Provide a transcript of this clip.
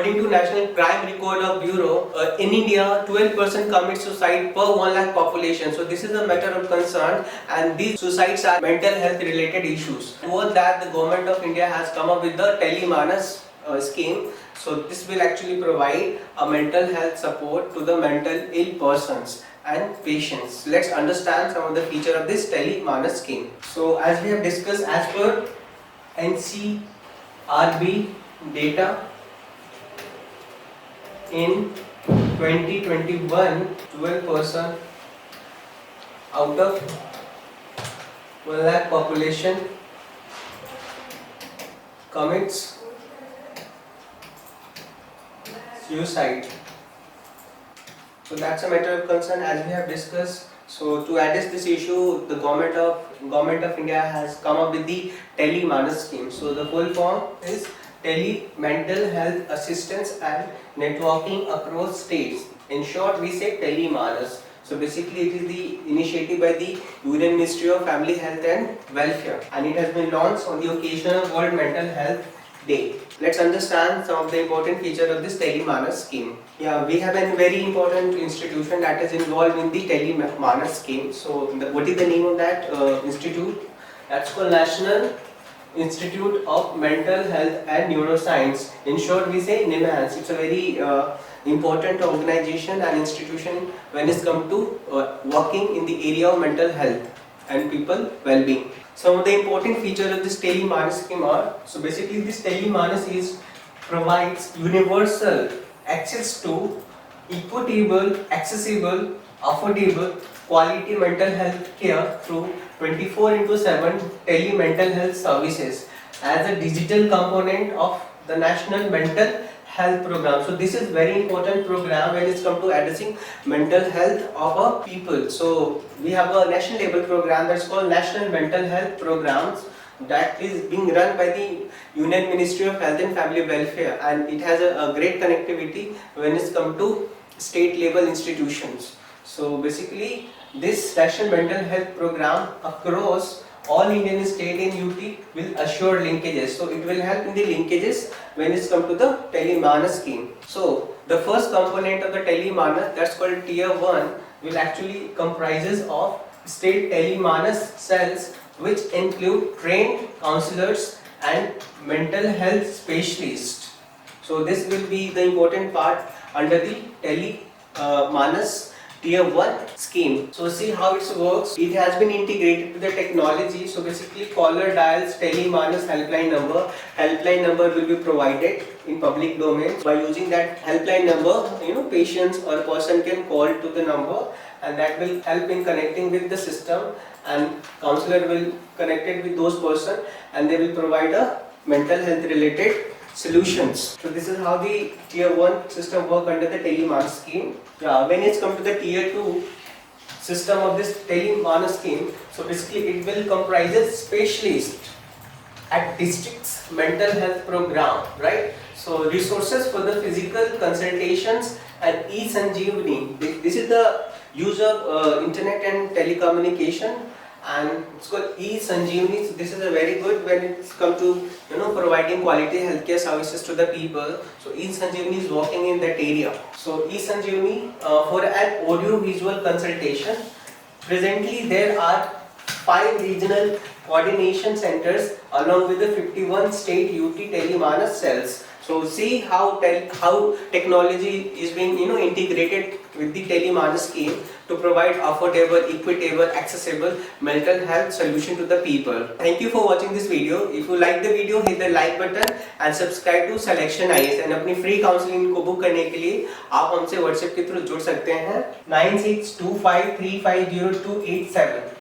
According to National Crime Record of Bureau, in India, 12% commit suicide per 1 lakh population. So this is a matter of concern, and these suicides are mental health related issues. Towards that, the government of India has come up with the Telemanas scheme. So this will actually provide a mental health support to the mental ill persons and patients. Let's understand some of the features of this Telemanas scheme. So as we have discussed, as per NCRB data, in 2021, 12% out of 1 lakh population commits suicide. So that's a matter of concern, as we have discussed. So to address this issue, the government of India has come up with the Telemanas scheme. So the full form is Tele Mental Health Assistance and Networking Across States. In short, we say Telemanas. So basically it is the initiative by the Union Ministry of Family Health and Welfare, and it has been launched on the occasion of World Mental Health Day. Let's understand some of the important features of this Telemanas scheme. Yeah, we have a very important institution that is involved in the Telemanas scheme. So what is the name of that institute? That's called National Institute of Mental Health and Neuroscience. In short, we say NIMHANS. It's a very important organization and institution when it's come to working in the area of mental health and people well-being. Some of the important features of this Telemanas scheme are, so basically this Telemanas provides universal access to equitable, accessible, affordable, quality mental health care through 24/7 tele-mental health services as a digital component of the National Mental Health Program. So this is very important program when it's come to addressing mental health of our people. So we have a national level program that's called National Mental Health Programs, that is being run by the Union Ministry of Health and Family Welfare, and it has a great connectivity when it's come to state level institutions. So basically this National Mental Health Program across all Indian state and UT will assure linkages. So it will help in the linkages when it's come to the Telemanas scheme. So the first component of the Telemanas, that's called Tier 1, will actually comprises of state Telemanas cells, which include trained counselors and mental health specialists. So this will be the important part under the Telemanas Tier 1 scheme. So see how it works. It has been integrated to the technology. So basically caller dials Telemanas helpline number. Helpline number will be provided in public domain. By using that helpline number, patients or person can call to the number, and that will help in connecting with the system, and counselor will connect it with those person, and they will provide a mental health related solutions. So this is how the Tier 1 system work under the Telemanas scheme. When it's come to the Tier 2 system of this Telemanas scheme, so basically it will comprise specialists at district's mental health program, right? So resources for the physical consultations and e-Sanjeevani. This is the use of internet and telecommunication, and it's called e-Sanjeevani. So this is a very good when it's come to providing quality healthcare services to the people. So e-Sanjeevani is working in that area. So e-Sanjeevani for an audio visual consultation. Presently there are 5 regional coordination centers along with the 51 state UT Telemanas cells. So see how technology is being integrated with the Telemanas scheme to provide affordable, equitable, accessible mental health solution to the people. Thank you for watching this video. If you like the video, hit the like button and subscribe to Selection IAS. And अपनी free counseling को book करने के लिए आप हमसे WhatsApp के through जुड़ सकते हैं 9625350287.